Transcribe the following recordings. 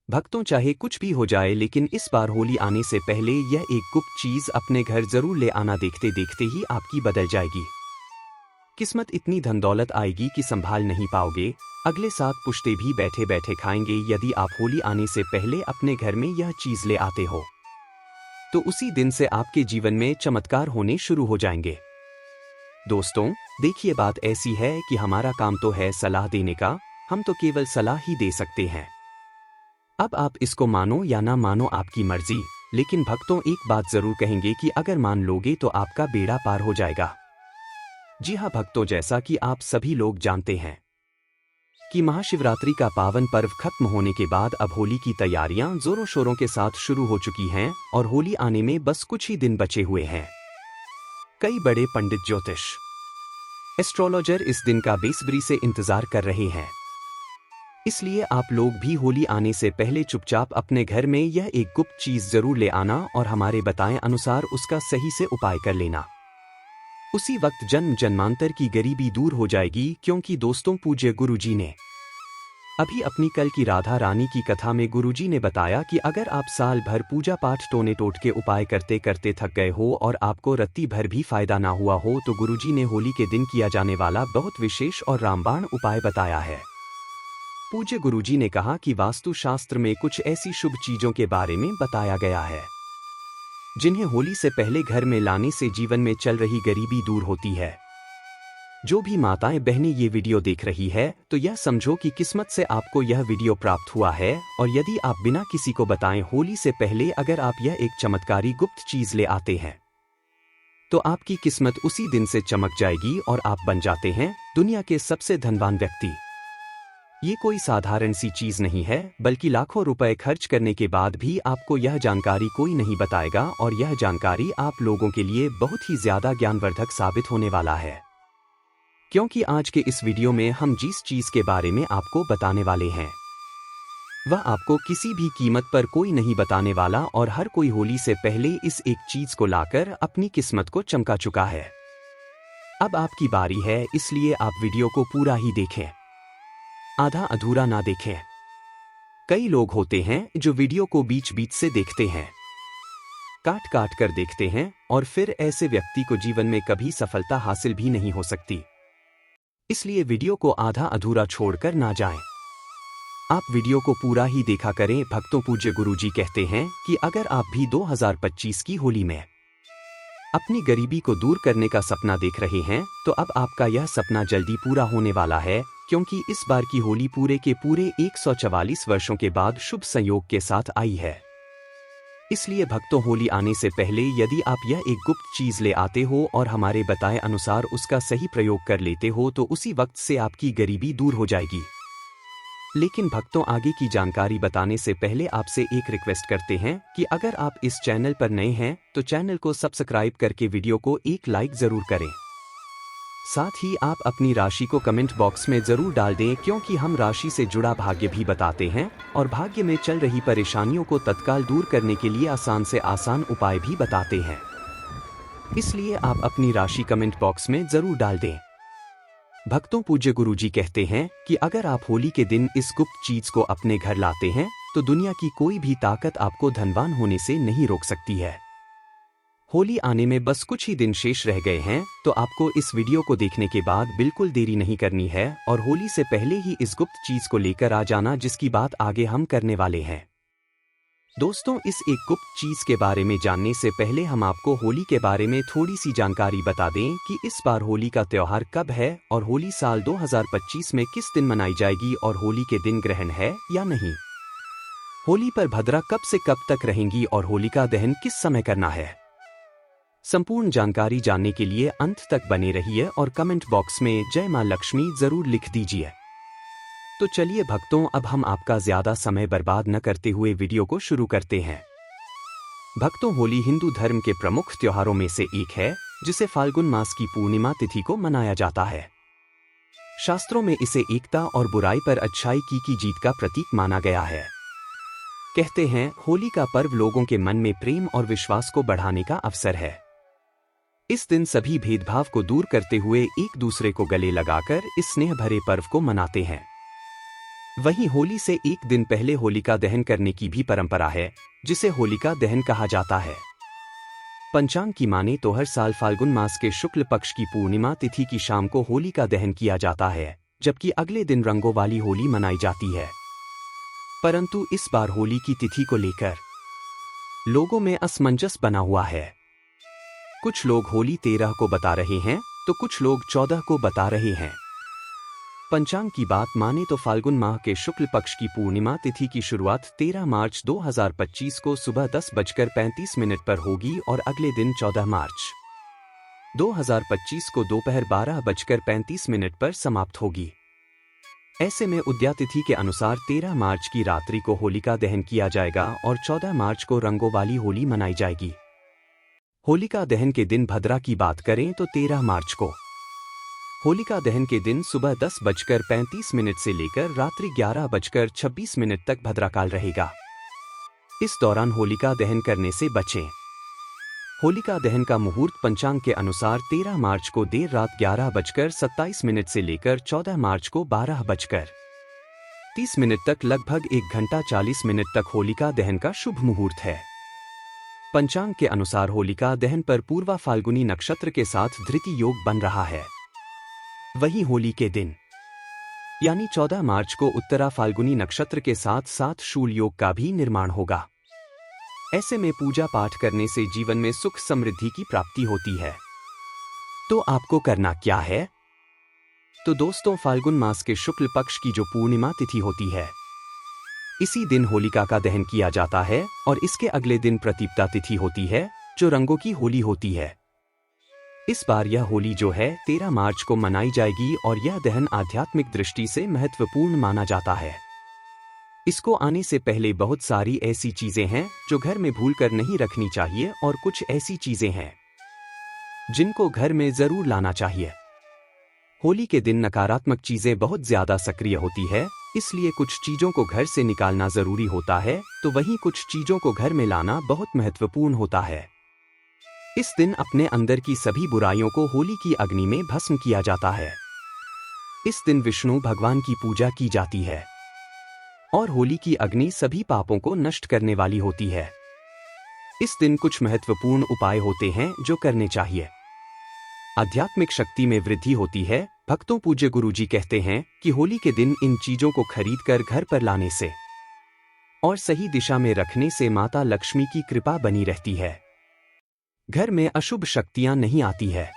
भक्तों, चाहे कुछ भी हो जाए लेकिन इस बार होली आने से पहले यह एक गुप्त चीज अपने घर जरूर ले आना। देखते देखते ही आपकी बदल जाएगी किस्मत। इतनी धन दौलत आएगी कि संभाल नहीं पाओगे। अगले 7 पुश्ते भी बैठे बैठे खाएंगे। यदि आप होली आने से पहले अपने घर में यह चीज ले आते हो तो उसी दिन से आपके जीवन में चमत्कार होने शुरू हो जाएंगे। दोस्तों, देखिए, बात ऐसी है कि हमारा काम तो है सलाह देने का, हम तो केवल सलाह ही दे सकते हैं। अब आप इसको मानो या ना मानो, आपकी मर्जी। लेकिन भक्तों, एक बात जरूर कहेंगे कि अगर मान लोगे तो आपका बेड़ा पार हो जाएगा। जी हाँ भक्तों, जैसा कि आप सभी लोग जानते हैं कि महाशिवरात्रि का पावन पर्व खत्म होने के बाद अब होली की तैयारियां जोरों शोरों के साथ शुरू हो चुकी हैं और होली आने में बस कुछ ही दिन बचे हुए हैं। कई बड़े पंडित, ज्योतिष, एस्ट्रोलॉजर इस दिन का बेसब्री से इंतजार कर रहे हैं। इसलिए आप लोग भी होली आने से पहले चुपचाप अपने घर में यह एक गुप्त चीज जरूर ले आना और हमारे बताए अनुसार उसका सही से उपाय कर लेना। उसी वक्त जन्म जन्मांतर की गरीबी दूर हो जाएगी। क्योंकि दोस्तों, पूज्य गुरुजी ने अभी अपनी कल की राधा रानी की कथा में गुरुजी ने बताया कि अगर आप साल भर पूजा पाठ टोने टोटके उपाय करते करते थक गए हो और आपको रत्ती भर भी फायदा ना हुआ हो तो गुरुजी ने होली के दिन किया जाने वाला बहुत विशेष और रामबाण उपाय बताया है। पूज्य गुरुजी ने कहा कि वास्तु शास्त्र में कुछ ऐसी शुभ चीजों के बारे में बताया गया है जिन्हें होली से पहले घर में लाने से जीवन में चल रही गरीबी दूर होती है। जो भी माताएं बहनें ये वीडियो देख रही है तो यह समझो कि किस्मत से आपको यह वीडियो प्राप्त हुआ है। और यदि आप बिना किसी को बताएं होली से पहले अगर आप यह एक चमत्कारी गुप्त चीज ले आते हैं तो आपकी किस्मत उसी दिन से चमक जाएगी और आप बन जाते हैं दुनिया के सबसे धनवान व्यक्ति। ये कोई साधारण सी चीज नहीं है, बल्कि लाखों रुपए खर्च करने के बाद भी आपको यह जानकारी कोई नहीं बताएगा और यह जानकारी आप लोगों के लिए बहुत ही ज्यादा ज्ञानवर्धक साबित होने वाला है। क्योंकि आज के इस वीडियो में हम जिस चीज के बारे में आपको बताने वाले हैं वह आपको किसी भी कीमत पर कोई नहीं बताने वाला और हर कोई होली से पहले इस एक चीज को लाकर अपनी किस्मत को चमका चुका है। अब आपकी बारी है, इसलिए आप वीडियो को पूरा ही देखें, आधा अधूरा ना देखें। कई लोग होते हैं जो वीडियो को बीच बीच से देखते हैं, काट काट कर देखते हैं और फिर ऐसे व्यक्ति को जीवन में कभी सफलता हासिल भी नहीं हो सकती। इसलिए वीडियो को आधा अधूरा छोड़कर ना जाएं। आप वीडियो को पूरा ही देखा करें। भक्तों, पूज्य गुरुजी कहते हैं कि अगर आप भी 2025 की होली में अपनी गरीबी को दूर करने का सपना देख रहे हैं तो अब आपका यह सपना जल्दी पूरा होने वाला है। क्योंकि इस बार की होली पूरे के पूरे 144 वर्षों के बाद शुभ संयोग के साथ आई है। इसलिए भक्तों, होली आने से पहले यदि आप यह एक गुप्त चीज ले आते हो और हमारे बताए अनुसार उसका सही प्रयोग कर लेते हो तो उसी वक्त से आपकी गरीबी दूर हो जाएगी। लेकिन भक्तों, आगे की जानकारी बताने से पहले आपसे एक रिक्वेस्ट करते हैं कि अगर आप इस चैनल पर नए हैं तो चैनल को सब्सक्राइब करके वीडियो को एक लाइक जरूर करें। साथ ही आप अपनी राशि को कमेंट बॉक्स में जरूर डाल दें, क्योंकि हम राशि से जुड़ा भाग्य भी बताते हैं और भाग्य में चल रही परेशानियों को तत्काल दूर करने के लिए आसान से आसान उपाय भी बताते हैं। इसलिए आप अपनी राशि कमेंट बॉक्स में जरूर डाल दें। भक्तों, पूज्य गुरुजी कहते हैं कि अगर आप होली के दिन इस गुप्त चीज को अपने घर लाते हैं तो दुनिया की कोई भी ताकत आपको धनवान होने से नहीं रोक सकती है। होली आने में बस कुछ ही दिन शेष रह गए हैं तो आपको इस वीडियो को देखने के बाद बिल्कुल देरी नहीं करनी है और होली से पहले ही इस गुप्त चीज को लेकर आ जाना, जिसकी बात आगे हम करने वाले हैं। दोस्तों, इस एक गुप्त चीज के बारे में जानने से पहले हम आपको होली के बारे में थोड़ी सी जानकारी बता दें कि इस बार होली का त्योहार कब है और होली साल 2025 में किस दिन मनाई जाएगी और होली के दिन ग्रहण है या नहीं। होली पर भद्रा कब से कब तक रहेंगी और होलिका दहन किस समय करना है। संपूर्ण जानकारी जानने के लिए अंत तक बने रहिए और कमेंट बॉक्स में जय मां लक्ष्मी जरूर लिख दीजिए। तो चलिए भक्तों, अब हम आपका ज्यादा समय बर्बाद न करते हुए वीडियो को शुरू करते हैं। भक्तों, होली हिंदू धर्म के प्रमुख त्योहारों में से एक है जिसे फाल्गुन मास की पूर्णिमा तिथि को मनाया जाता है। शास्त्रों में इसे एकता और बुराई पर अच्छाई की जीत का प्रतीक माना गया है। कहते हैं, होली का पर्व लोगों के मन में प्रेम और विश्वास को बढ़ाने का अवसर है। इस दिन सभी भेदभाव को दूर करते हुए एक दूसरे को गले लगाकर इस स्नेह भरे पर्व को मनाते हैं। वहीं होली से एक दिन पहले होलिका दहन करने की भी परंपरा है, जिसे होलिका दहन कहा जाता है। पंचांग की माने तो हर साल फाल्गुन मास के शुक्ल पक्ष की पूर्णिमा तिथि की शाम को होलिका दहन किया जाता है, जबकि अगले दिन रंगों वाली होली मनाई जाती है। परंतु इस बार होली की तिथि को लेकर लोगों में असमंजस बना हुआ है। कुछ लोग होली 13 को बता रहे हैं तो कुछ लोग 14 को बता रहे हैं। पंचांग की बात माने तो फाल्गुन माह के शुक्ल पक्ष की पूर्णिमा तिथि की शुरुआत 13 मार्च 2025 को सुबह 10:35 पर होगी और अगले दिन 14 मार्च 2025 को दोपहर 12:35 पर समाप्त होगी। ऐसे में उदया तिथि के अनुसार 13 मार्च की रात्रि को होलिका दहन किया जाएगा और 14 मार्च को रंगों वाली होली मनाई जाएगी। होलिका दहन के दिन भद्रा की बात करें तो 13 मार्च को होलिका दहन के दिन सुबह 10:35 से लेकर रात्रि 11:26 तक भद्राकाल रहेगा। इस दौरान होलिका दहन करने से बचें। होलिका दहन का मुहूर्त पंचांग के अनुसार 13 मार्च को देर रात 11:27 से लेकर 14 मार्च को 12:30 तक लगभग 1 घंटा 40 मिनट तक होलिका दहन का शुभ मुहूर्त है। पंचांग के अनुसार होलिका दहन पर पूर्वा फाल्गुनी नक्षत्र के साथ धृति योग बन रहा है। वहीं होली के दिन यानी 14 मार्च को उत्तरा फाल्गुनी नक्षत्र के साथ साथ शूल योग का भी निर्माण होगा। ऐसे में पूजा पाठ करने से जीवन में सुख समृद्धि की प्राप्ति होती है। तो आपको करना क्या है? तो दोस्तों, फाल्गुन मास के शुक्ल पक्ष की जो पूर्णिमा तिथि होती है, इसी दिन होलिका का दहन किया जाता है और इसके अगले दिन प्रतिपदा तिथि होती है, जो रंगों की होली होती है। इस बार यह होली जो है 13 मार्च को मनाई जाएगी और यह दहन आध्यात्मिक दृष्टि से महत्वपूर्ण माना जाता है। इसको आने से पहले बहुत सारी ऐसी चीजें हैं जो घर में भूलकर नहीं रखनी चाहिए और कुछ ऐसी चीजें हैं जिनको घर में जरूर लाना चाहिए। होली के दिन नकारात्मक चीजें बहुत ज्यादा सक्रिय होती है, इसलिए कुछ चीजों को घर से निकालना जरूरी होता है, तो वहीं कुछ चीजों को घर में लाना बहुत महत्वपूर्ण होता है। इस दिन अपने अंदर की सभी बुराइयों को होली की अग्नि में भस्म किया जाता है। इस दिन विष्णु भगवान की पूजा की जाती है और होली की अग्नि सभी पापों को नष्ट करने वाली होती है। इस दिन कुछ महत्वपूर्ण उपाय होते हैं जो करने चाहिए। आध्यात्मिक शक्ति में वृद्धि होती है। भक्तों पूज्य गुरुजी कहते हैं कि होली के दिन इन चीजों को खरीद कर घर पर लाने से और सही दिशा में रखने से माता लक्ष्मी की कृपा बनी रहती है। घर में अशुभ शक्तियां नहीं आती है।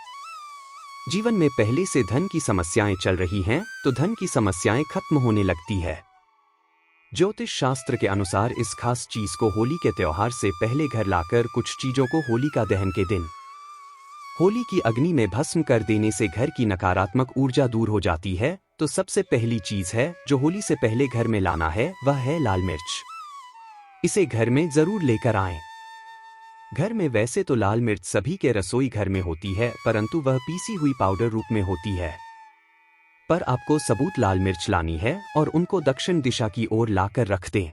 जीवन में पहले से धन की समस्याएं चल रही हैं तो धन की समस्याएं खत्म होने लगती है। ज्योतिष शास्त्र के अनुसार इस खास चीज को होली के त्योहार से पहले घर लाकर कुछ चीजों को होलिका दहन के दिन होली की अग्नि में भस्म कर देने से घर की नकारात्मक ऊर्जा दूर हो जाती है। तो सबसे पहली चीज है जो होली से पहले घर में लाना है, वह है लाल मिर्च। इसे घर में जरूर लेकर आएं। घर में वैसे तो लाल मिर्च सभी के रसोई घर में होती है, परंतु वह पीसी हुई पाउडर रूप में होती है। पर आपको सबूत लाल मिर्च लानी है और उनको दक्षिण दिशा की ओर लाकर रख दें।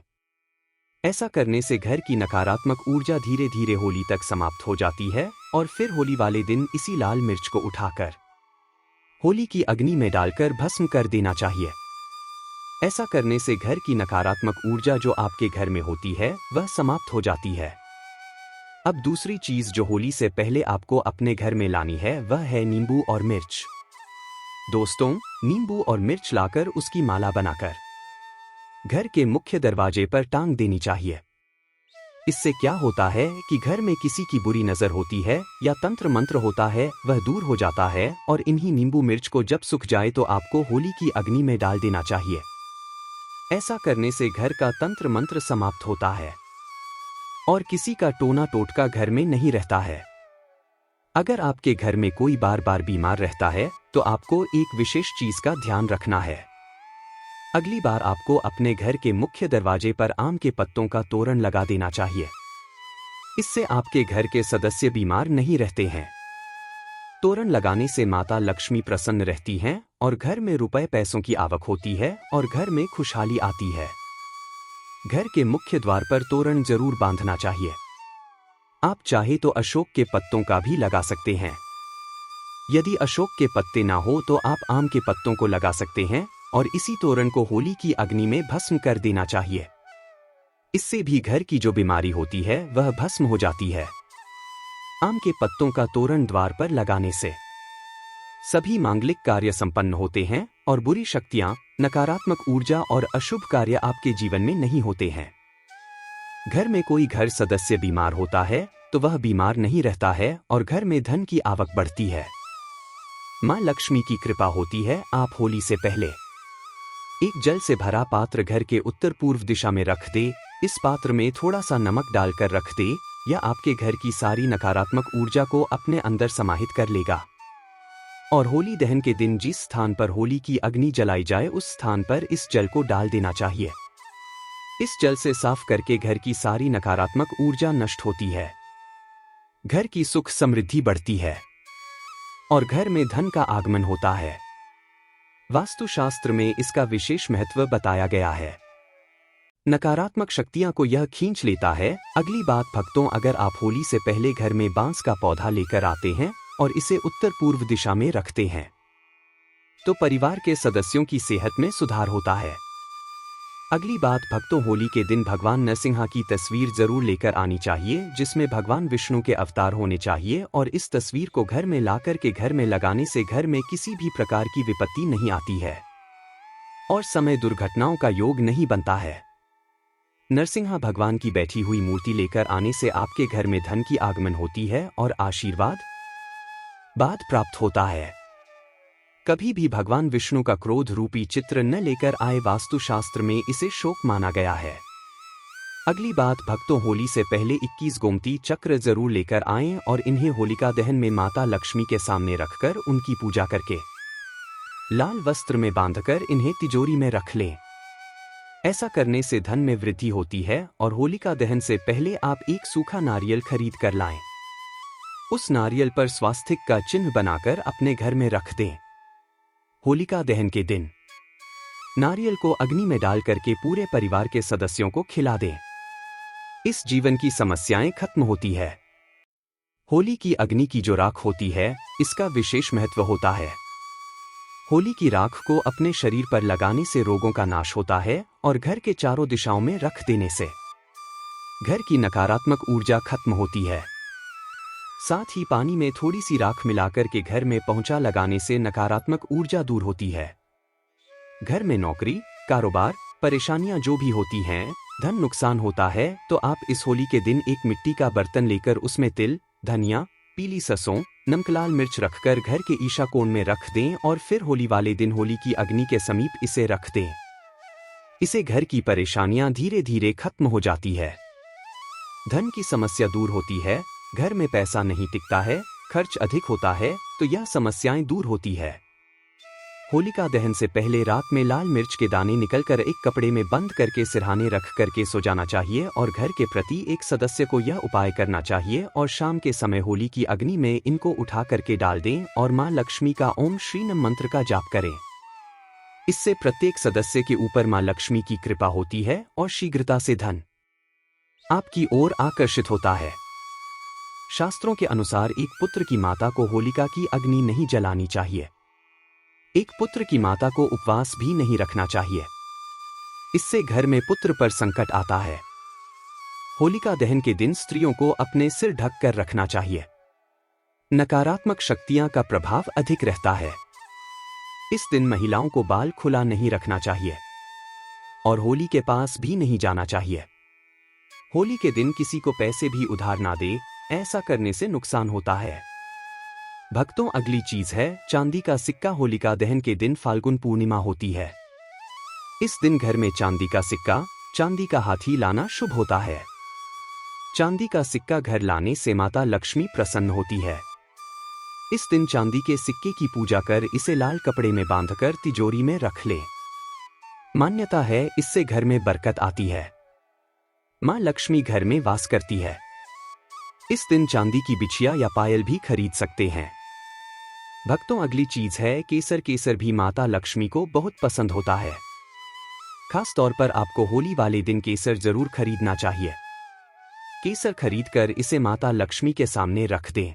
ऐसा करने से घर की नकारात्मक ऊर्जा धीरे धीरे होली तक समाप्त हो जाती है और फिर होली वाले दिन इसी लाल मिर्च को उठाकर होली की अग्नि में डालकर भस्म कर देना चाहिए। ऐसा करने से घर की नकारात्मक ऊर्जा जो आपके घर में होती है वह समाप्त हो जाती है। अब दूसरी चीज जो होली से पहले आपको अपने घर में लानी है वह है नींबू और मिर्च। दोस्तों, नींबू और मिर्च लाकर उसकी माला बनाकर घर के मुख्य दरवाजे पर टांग देनी चाहिए। इससे क्या होता है कि घर में किसी की बुरी नजर होती है या तंत्र मंत्र होता है वह दूर हो जाता है और इन्हीं नींबू मिर्च को जब सूख जाए तो आपको होली की अग्नि में डाल देना चाहिए। ऐसा करने से घर का तंत्र मंत्र समाप्त होता है और किसी का टोना टोटका घर में नहीं रहता है। अगर आपके घर में कोई बार बार बीमार रहता है तो आपको एक विशेष चीज का ध्यान रखना है। अगली बार आपको अपने घर के मुख्य दरवाजे पर आम के पत्तों का तोरण लगा देना चाहिए। इससे आपके घर के सदस्य बीमार नहीं रहते हैं। तोरण लगाने से माता लक्ष्मी प्रसन्न रहती हैं और घर में रुपए पैसों की आवक होती है और घर में खुशहाली आती है। घर के मुख्य द्वार पर तोरण जरूर बांधना चाहिए। आप चाहे तो अशोक के पत्तों का भी लगा सकते हैं। यदि अशोक के पत्ते ना हो तो आप आम के पत्तों को लगा सकते हैं, और इसी तोरण को होली की अग्नि में भस्म कर देना चाहिए। इससे भी घर की जो बीमारी होती है वह भस्म हो जाती है। आम के पत्तों का तोरण द्वार पर लगाने से सभी मांगलिक कार्य संपन्न होते हैं और बुरी शक्तियां, नकारात्मक ऊर्जा और अशुभ कार्य आपके जीवन में नहीं होते हैं। घर में कोई घर सदस्य बीमार होता है तो वह बीमार नहीं रहता है और घर में धन की आवक बढ़ती है। मां लक्ष्मी की कृपा होती है। आप होली से पहले एक जल से भरा पात्र घर के उत्तर पूर्व दिशा में रख दे। इस पात्र में थोड़ा सा नमक डालकर रख दे। यह आपके घर की सारी नकारात्मक ऊर्जा को अपने अंदर समाहित कर लेगा। और होली दहन के दिन जिस स्थान पर होली की अग्नि जलाई जाए उस स्थान पर इस जल को डाल देना चाहिए। इस जल से साफ करके घर की सारी नकारात्मक ऊर्जा नष्ट होती है। घर की सुख समृद्धि बढ़ती है और घर में धन का आगमन होता है। वास्तुशास्त्र में इसका विशेष महत्व बताया गया है। नकारात्मक शक्तियां को यह खींच लेता है। अगली बात भक्तों, अगर आप होली से पहले घर में बांस का पौधा लेकर आते हैं और इसे उत्तर पूर्व दिशा में रखते हैं तो परिवार के सदस्यों की सेहत में सुधार होता है। अगली बात भक्तों, होली के दिन भगवान नरसिंह की तस्वीर जरूर लेकर आनी चाहिए जिसमें भगवान विष्णु के अवतार होने चाहिए और इस तस्वीर को घर में लाकर के घर में लगाने से घर में किसी भी प्रकार की विपत्ति नहीं आती है और समय दुर्घटनाओं का योग नहीं बनता है। नरसिंह भगवान की बैठी हुई मूर्ति लेकर आने से आपके घर में धन की आगमन होती है और आशीर्वाद प्राप्त होता है। कभी भी भगवान विष्णु का क्रोध रूपी चित्र न लेकर आए। वास्तुशास्त्र में इसे शोक माना गया है। अगली बात भक्तों, होली से पहले 21 गोमती चक्र जरूर लेकर आएं और इन्हें होलिका दहन में माता लक्ष्मी के सामने रखकर उनकी पूजा करके लाल वस्त्र में बांधकर इन्हें तिजोरी में रख लें। ऐसा करने से धन में वृद्धि होती है। और होलिका दहन से पहले आप एक सूखा नारियल खरीद कर लाएं। उस नारियल पर स्वास्तिक का चिन्ह बनाकर अपने घर में रख दें। होलिका दहन के दिन नारियल को अग्नि में डाल करके पूरे परिवार के सदस्यों को खिला दें। इस जीवन की समस्याएं खत्म होती है। होली की अग्नि की जो राख होती है इसका विशेष महत्व होता है। होली की राख को अपने शरीर पर लगाने से रोगों का नाश होता है और घर के चारों दिशाओं में रख देने से घर की नकारात्मक ऊर्जा खत्म होती है। साथ ही पानी में थोड़ी सी राख मिलाकर के घर में पोंछा लगाने से नकारात्मक ऊर्जा दूर होती है। घर में नौकरी, कारोबार, परेशानियां जो भी होती हैं, धन नुकसान होता है तो आप इस होली के दिन एक मिट्टी का बर्तन लेकर उसमें तिल, धनिया, पीली सरसों, नमक, मिर्च रखकर घर के ईशा कोण में रख दें और फिर होली वाले दिन होली की अग्नि के समीप इसे रख दें। इससे घर की परेशानियां धीरे धीरे खत्म हो जाती है। धन की समस्या दूर होती है। घर में पैसा नहीं टिकता है, खर्च अधिक होता है तो यह समस्याएं दूर होती है। होलिका दहन से पहले रात में लाल मिर्च के दाने निकलकर एक कपड़े में बंद करके सिरहाने रख करके सो जाना चाहिए और घर के प्रति एक सदस्य को यह उपाय करना चाहिए और शाम के समय होली की अग्नि में इनको उठा करके डाल दें और मां लक्ष्मी का ओम श्रीनम मंत्र का जाप करें। इससे प्रत्येक सदस्य के ऊपर मां लक्ष्मी की कृपा होती है और शीघ्रता से धन आपकी ओर आकर्षित होता है। शास्त्रों के अनुसार एक पुत्र की माता को होलिका की अग्नि नहीं जलानी चाहिए। एक पुत्र की माता को उपवास भी नहीं रखना चाहिए। इससे घर में पुत्र पर संकट आता है। होलिका दहन के दिन स्त्रियों को अपने सिर ढक कर रखना चाहिए। नकारात्मक शक्तियां का प्रभाव अधिक रहता है। इस दिन महिलाओं को बाल खुला नहीं रखना चाहिए और होली के पास भी नहीं जाना चाहिए। होली के दिन किसी को पैसे भी उधार ना दे, ऐसा करने से नुकसान होता है। भक्तों, अगली चीज है चांदी का सिक्का। होलिका दहन के दिन फाल्गुन पूर्णिमा होती है। इस दिन घर में चांदी का सिक्का, चांदी का हाथी लाना शुभ होता है। चांदी का सिक्का घर लाने से माता लक्ष्मी प्रसन्न होती है। इस दिन चांदी के सिक्के की पूजा कर इसे लाल कपड़े में बांधकर तिजोरी में रख ले। मान्यता है इससे घर में बरकत आती है। मां लक्ष्मी घर में वास करती है। इस दिन चांदी की बिछिया या पायल भी खरीद सकते हैं। भक्तों, अगली चीज है केसर। केसर भी माता लक्ष्मी को बहुत पसंद होता है। खास तौर पर आपको होली वाले दिन केसर जरूर खरीदना चाहिए। केसर खरीदकर इसे माता लक्ष्मी के सामने रख दें।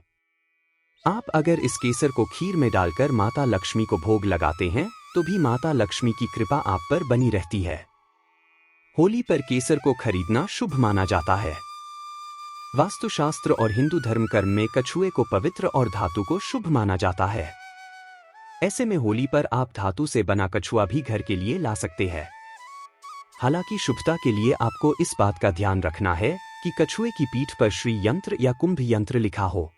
आप अगर इस केसर को खीर में डालकर माता लक्ष्मी को भोग लगाते हैं तो भी माता लक्ष्मी की कृपा आप पर बनी रहती है। होली पर केसर को खरीदना शुभ माना जाता है। वास्तुशास्त्र और हिंदू धर्म कर्म में कछुए को पवित्र और धातु को शुभ माना जाता है। ऐसे में होली पर आप धातु से बना कछुआ भी घर के लिए ला सकते हैं। हालांकि शुभता के लिए आपको इस बात का ध्यान रखना है कि कछुए की पीठ पर श्री यंत्र या कुंभ यंत्र लिखा हो।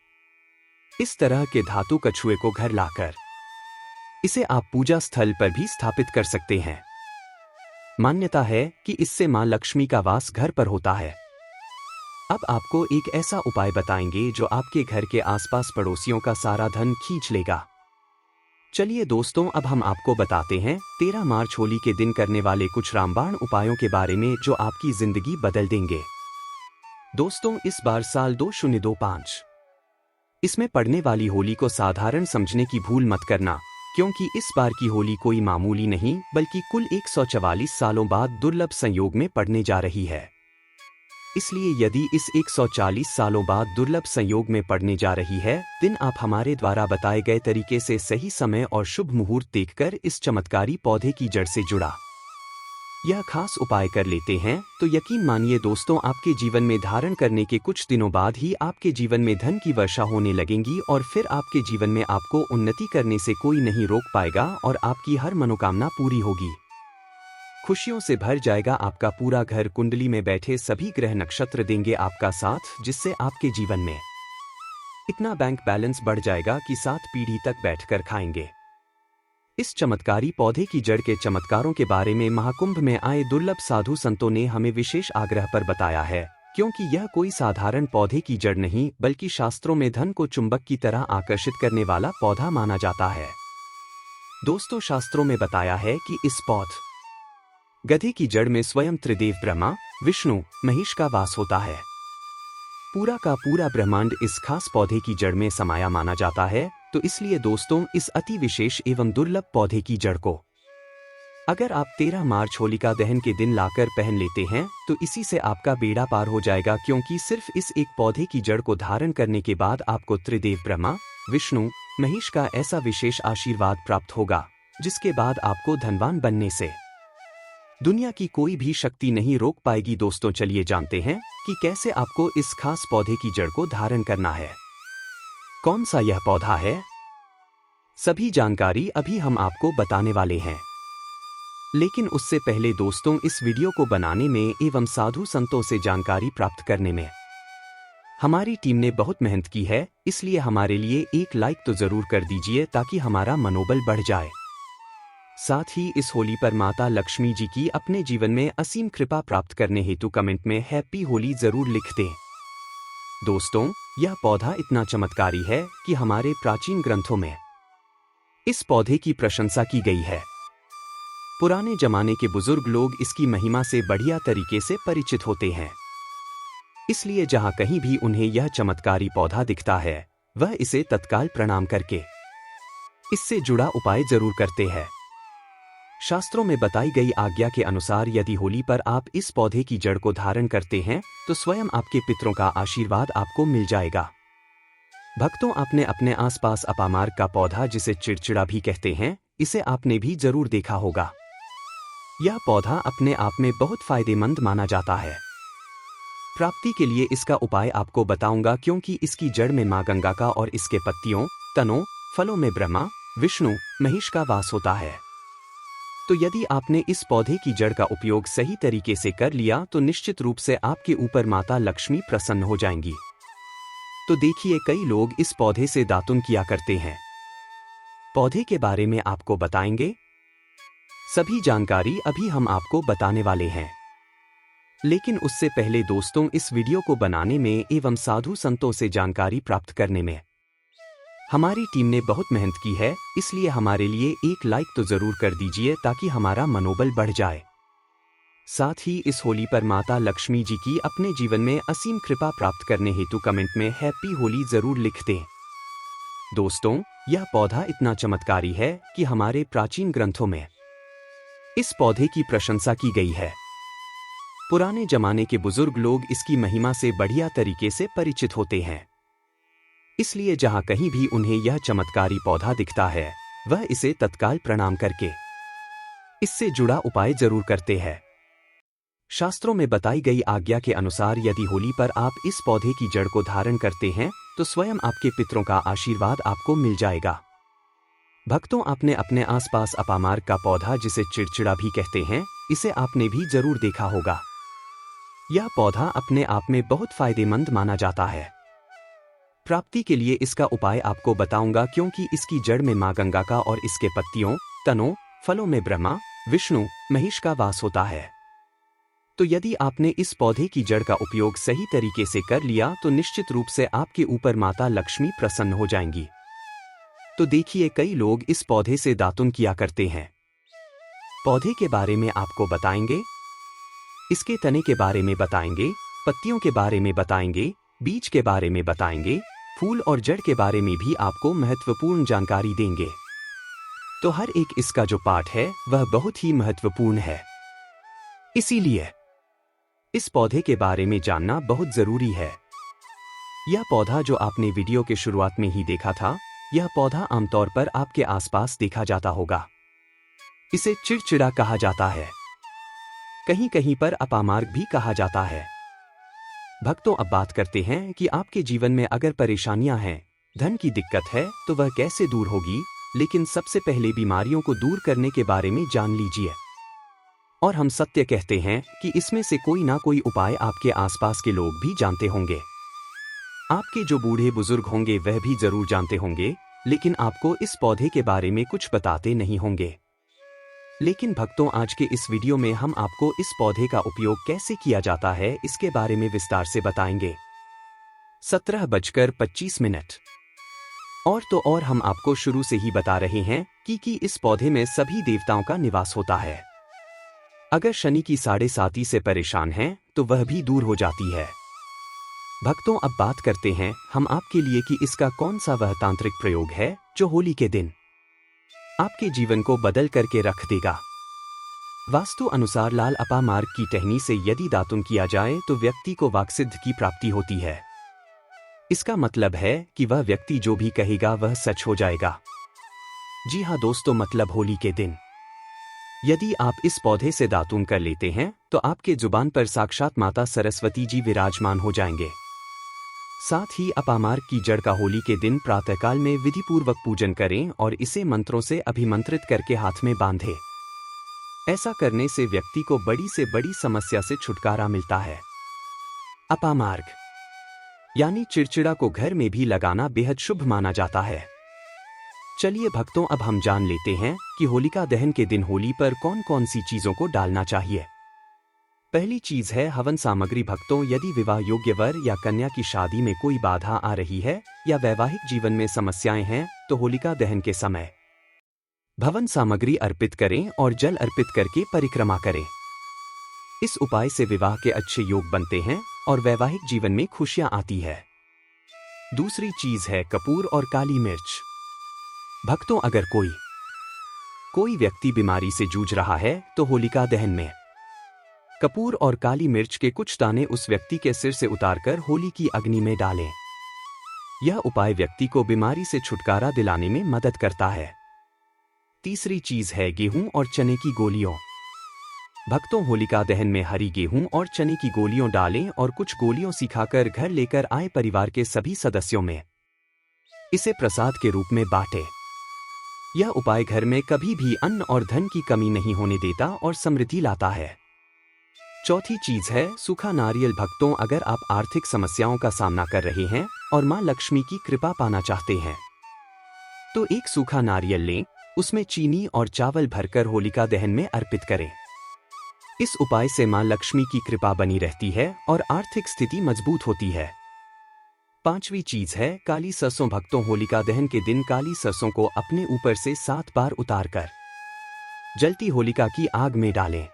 इस तरह के धातु कछुए को घर लाकर इसे आप पूजा स्थल पर भी स्थापित कर सकते हैं। मान्यता है कि इससे मां लक्ष्मी का वास घर पर होता है। अब आपको एक ऐसा उपाय बताएंगे जो आपके घर के आसपास पड़ोसियों का सारा धन खींच लेगा। चलिए दोस्तों, अब हम आपको बताते हैं 13 मार्च होली के दिन करने वाले कुछ रामबाण उपायों के बारे में जो आपकी जिंदगी बदल देंगे। दोस्तों, इस बार साल 2025 इसमें पड़ने वाली होली को साधारण समझने की भूल मत करना, क्योंकि इस बार की होली कोई मामूली नहीं बल्कि कुल 144 सालों बाद दुर्लभ संयोग में पड़ने जा रही है। इसलिए यदि इस 140 सालों बाद दुर्लभ संयोग में पड़ने जा रही है, दिन आप हमारे द्वारा बताए गए तरीके से सही समय और शुभ मुहूर्त देखकर इस चमत्कारी पौधे की जड़ से जुड़ा यह खास उपाय कर लेते हैं, तो यकीन मानिए दोस्तों, आपके जीवन में धारण करने के कुछ दिनों बाद ही आपके जीवन में धन की वर्षा होने लगेंगी और फिर आपके जीवन में आपको उन्नति करने से कोई नहीं रोक पाएगा और आपकी हर मनोकामना पूरी होगी। खुशियों से भर जाएगा आपका पूरा घर। कुंडली में बैठे सभी ग्रह नक्षत्र देंगे आपका साथ, जिससे आपके जीवन में इतना बैंक बैलेंस बढ़ जाएगा कि 7 पीढ़ी तक बैठकर खाएंगे। इस चमत्कारी पौधे की जड़ के चमत्कारों के बारे में महाकुंभ में आए दुर्लभ साधु संतों ने हमें विशेष आग्रह पर बताया है, क्योंकि यह कोई साधारण पौधे की जड़ नहीं बल्कि शास्त्रों में धन को चुंबक की तरह आकर्षित करने वाला पौधा माना जाता है। दोस्तों, शास्त्रों में बताया है कि इस गधे की जड़ में स्वयं त्रिदेव ब्रह्मा, विष्णु, महेश का वास होता है। पूरा का पूरा ब्रह्मांड इस खास पौधे की जड़ में समाया माना जाता है। तो इसलिए दोस्तों, इस अति विशेष एवं दुर्लभ पौधे की जड़ को अगर आप 13 मार्च होलिका दहन के दिन लाकर पहन लेते हैं तो इसी से आपका बेड़ा पार हो जाएगा, क्योंकि सिर्फ इस एक पौधे की जड़ को धारण करने के बाद आपको त्रिदेव ब्रह्मा, विष्णु, महेश का ऐसा विशेष आशीर्वाद प्राप्त होगा जिसके बाद आपको धनवान बनने से दुनिया की कोई भी शक्ति नहीं रोक पाएगी। दोस्तों, चलिए जानते हैं कि कैसे आपको इस खास पौधे की जड़ को धारण करना है। कौन सा यह पौधा है, सभी जानकारी अभी हम आपको बताने वाले हैं। लेकिन उससे पहले दोस्तों, इस वीडियो को बनाने में एवं साधु संतों से जानकारी प्राप्त करने में हमारी टीम ने बहुत मेहनत की है, इसलिए हमारे लिए एक लाइक तो जरूर कर दीजिए ताकि हमारा मनोबल बढ़ जाए। साथ ही इस होली पर माता लक्ष्मी जी की अपने जीवन में असीम कृपा प्राप्त करने हेतु कमेंट में हैप्पी होली जरूर लिख दें। दोस्तों, यह पौधा इतना चमत्कारी है कि हमारे प्राचीन ग्रंथों में इस पौधे की प्रशंसा की गई है। पुराने जमाने के बुजुर्ग लोग इसकी महिमा से बढ़िया तरीके से परिचित होते हैं। इसलिए जहां कहीं भी उन्हें यह चमत्कारी पौधा दिखता है, वह इसे तत्काल प्रणाम करके इससे जुड़ा उपाय जरूर करते हैं। शास्त्रों में बताई गई आज्ञा के अनुसार यदि होली पर आप इस पौधे की जड़ को धारण करते हैं तो स्वयं आपके पितरों का आशीर्वाद आपको मिल जाएगा। भक्तों, आपने अपने आसपास अपामार्ग का पौधा, जिसे चिड़चिड़ा भी कहते हैं, इसे आपने भी जरूर देखा होगा। यह पौधा अपने आप में बहुत फायदेमंद माना जाता है। प्राप्ति के लिए इसका उपाय आपको बताऊंगा, क्योंकि इसकी जड़ में मां गंगा का और इसके पत्तियों, तनों, फलों में ब्रह्मा, विष्णु, महेश का वास होता है। तो यदि आपने इस पौधे की जड़ का उपयोग सही तरीके से कर लिया तो निश्चित रूप से आपके ऊपर माता लक्ष्मी प्रसन्न हो जाएंगी। तो देखिए, कई लोग इस पौधे से दातुन किया करते हैं। पौधे के बारे में आपको बताएंगे, सभी जानकारी अभी हम आपको बताने वाले हैं। लेकिन उससे पहले दोस्तों, इस वीडियो को बनाने में एवं साधु संतों से जानकारी प्राप्त करने में हमारी टीम ने बहुत मेहनत की है, इसलिए हमारे लिए एक लाइक तो जरूर कर दीजिए ताकि हमारा मनोबल बढ़ जाए। साथ ही इस होली पर माता लक्ष्मी जी की अपने जीवन में असीम कृपा प्राप्त करने हेतु कमेंट में हैप्पी होली जरूर लिख दें। दोस्तों, यह पौधा इतना चमत्कारी है कि हमारे प्राचीन ग्रंथों में इस पौधे की प्रशंसा की गई है। पुराने जमाने के बुजुर्ग लोग इसकी महिमा से बढ़िया तरीके से परिचित होते हैं। इसलिए जहां कहीं भी उन्हें यह चमत्कारी पौधा दिखता है, वह इसे तत्काल प्रणाम करके इससे जुड़ा उपाय जरूर करते हैं। शास्त्रों में बताई गई आज्ञा के अनुसार यदि होली पर आप इस पौधे की जड़ को धारण करते हैं तो स्वयं आपके पितरों का आशीर्वाद आपको मिल जाएगा। भक्तों, आपने अपने आसपास अपामार्ग का पौधा, जिसे चिड़चिड़ा भी कहते हैं, इसे आपने भी जरूर देखा होगा। यह पौधा अपने आप में बहुत फायदेमंद माना जाता है। प्राप्ति के लिए इसका उपाय आपको बताऊंगा, क्योंकि इसकी जड़ में मां गंगा का और इसके पत्तियों, तनों, फलों में ब्रह्मा, विष्णु, महेश का वास होता है। तो यदि आपने इस पौधे की जड़ का उपयोग सही तरीके से कर लिया तो निश्चित रूप से आपके ऊपर माता लक्ष्मी प्रसन्न हो जाएंगी। तो देखिए, कई लोग इस पौधे से दातुन किया करते हैं। पौधे के बारे में आपको बताएंगे, इसके तने के बारे में बताएंगे, पत्तियों के बारे में बताएंगे, बीज के बारे में बताएंगे, फूल और जड़ के बारे में भी आपको महत्वपूर्ण जानकारी देंगे। तो हर एक इसका जो पार्ट है वह बहुत ही महत्वपूर्ण है। इसीलिए इस पौधे के बारे में जानना बहुत जरूरी है। यह पौधा जो आपने वीडियो के शुरुआत में ही देखा था, यह पौधा आमतौर पर आपके आसपास देखा जाता होगा। इसे चिड़चिड़ा कहा जाता है, कहीं कहीं पर अपामार्ग भी कहा जाता है। भक्तों, अब बात करते हैं कि आपके जीवन में अगर परेशानियां हैं, धन की दिक्कत है, तो वह कैसे दूर होगी। लेकिन सबसे पहले बीमारियों को दूर करने के बारे में जान लीजिए। और हम सत्य कहते हैं कि इसमें से कोई ना कोई उपाय आपके आसपास के लोग भी जानते होंगे। आपके जो बूढ़े बुजुर्ग होंगे वह भी जरूर जानते होंगे, लेकिन आपको इस पौधे के बारे में कुछ बताते नहीं होंगे। लेकिन भक्तों, आज के इस वीडियो में हम आपको इस पौधे का उपयोग कैसे किया जाता है इसके बारे में विस्तार से बताएंगे। 17:25। और तो और हम आपको शुरू से ही बता रहे हैं कि इस पौधे में सभी देवताओं का निवास होता है। अगर शनि की 7.5 से परेशान हैं तो वह भी दूर हो जाती है। भक्तों, अब बात करते हैं हम आपके लिए कि इसका कौन सा वह तांत्रिक प्रयोग है जो होली के दिन आपके जीवन को बदल करके रख देगा। वास्तु अनुसार लाल अपामार्ग की टहनी से यदि दातुन किया जाए तो व्यक्ति को वाक्सिद्ध की प्राप्ति होती है। इसका मतलब है कि वह व्यक्ति जो भी कहेगा वह सच हो जाएगा। जी हाँ दोस्तों, मतलब होली के दिन यदि आप इस पौधे से दातून कर लेते हैं तो आपके जुबान पर साक्षात माता सरस्वती जी विराजमान हो जाएंगे। साथ ही अपामार्ग की जड़ का होली के दिन प्रातःकाल में विधिपूर्वक पूजन करें और इसे मंत्रों से अभिमंत्रित करके हाथ में बांधें। ऐसा करने से व्यक्ति को बड़ी से बड़ी समस्या से छुटकारा मिलता है। अपामार्ग यानी चिड़चिड़ा को घर में भी लगाना बेहद शुभ माना जाता है। चलिए भक्तों, अब हम जान लेते हैं कि होलिका दहन के दिन होली पर कौन कौन सी चीजों को डालना चाहिए। पहली चीज है हवन सामग्री। भक्तों, यदि विवाह योग्य वर या कन्या की शादी में कोई बाधा आ रही है या वैवाहिक जीवन में समस्याएं हैं तो होलिका दहन के समय हवन सामग्री अर्पित करें और जल अर्पित करके परिक्रमा करें। इस उपाय से विवाह के अच्छे योग बनते हैं और वैवाहिक जीवन में खुशियां आती है। दूसरी चीज है कपूर और काली मिर्च। भक्तों, अगर कोई व्यक्ति बीमारी से जूझ रहा है तो होलिका दहन में कपूर और काली मिर्च के कुछ दाने उस व्यक्ति के सिर से उतारकर होली की अग्नि में डालें। यह उपाय व्यक्ति को बीमारी से छुटकारा दिलाने में मदद करता है। तीसरी चीज है गेहूं और चने की गोलियों। भक्तों, होलिका दहन में हरी गेहूं और चने की गोलियों डालें और कुछ गोलियों सिखाकर घर लेकर आए परिवार के सभी सदस्यों में इसे प्रसाद के रूप में बांटें। यह उपाय घर में कभी भी अन्न और धन की कमी नहीं होने देता और समृद्धि लाता है। चौथी चीज है सूखा नारियल। भक्तों, अगर आप आर्थिक समस्याओं का सामना कर रहे हैं और मां लक्ष्मी की कृपा पाना चाहते हैं तो एक सूखा नारियल लें, उसमें चीनी और चावल भरकर होलिका दहन में अर्पित करें। इस उपाय से मां लक्ष्मी की कृपा बनी रहती है और आर्थिक स्थिति मजबूत होती है। पांचवी चीज है काली सरसों। भक्तों, होलिका दहन के दिन काली सरसों को अपने ऊपर से 7 बार उतारकर जलती होलिका की आग में डालें।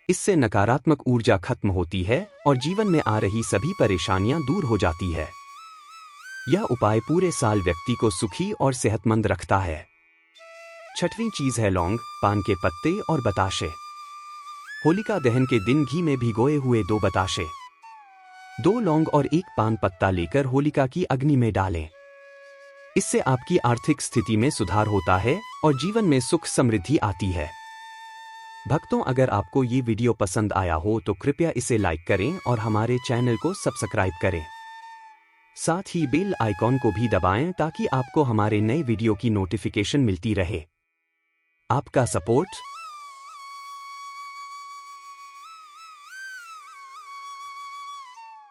इससे नकारात्मक ऊर्जा खत्म होती है और जीवन में आ रही सभी परेशानियां दूर हो जाती है। यह उपाय पूरे साल व्यक्ति को सुखी और सेहतमंद रखता है। छठवीं चीज है लौंग, पान के पत्ते और बताशे। होलिका दहन के दिन घी में भिगोए हुए 2 बताशे, 2 लौंग और 1 पान पत्ता लेकर होलिका की अग्नि में डालें। इससे आपकी आर्थिक स्थिति में सुधार होता है और जीवन में सुख समृद्धि आती है। भक्तों, अगर आपको ये वीडियो पसंद आया हो तो कृपया इसे लाइक करें और हमारे चैनल को सब्सक्राइब करें। साथ ही बेल आइकॉन को भी दबाएं ताकि आपको हमारे नए वीडियो की नोटिफिकेशन मिलती रहे। आपका सपोर्ट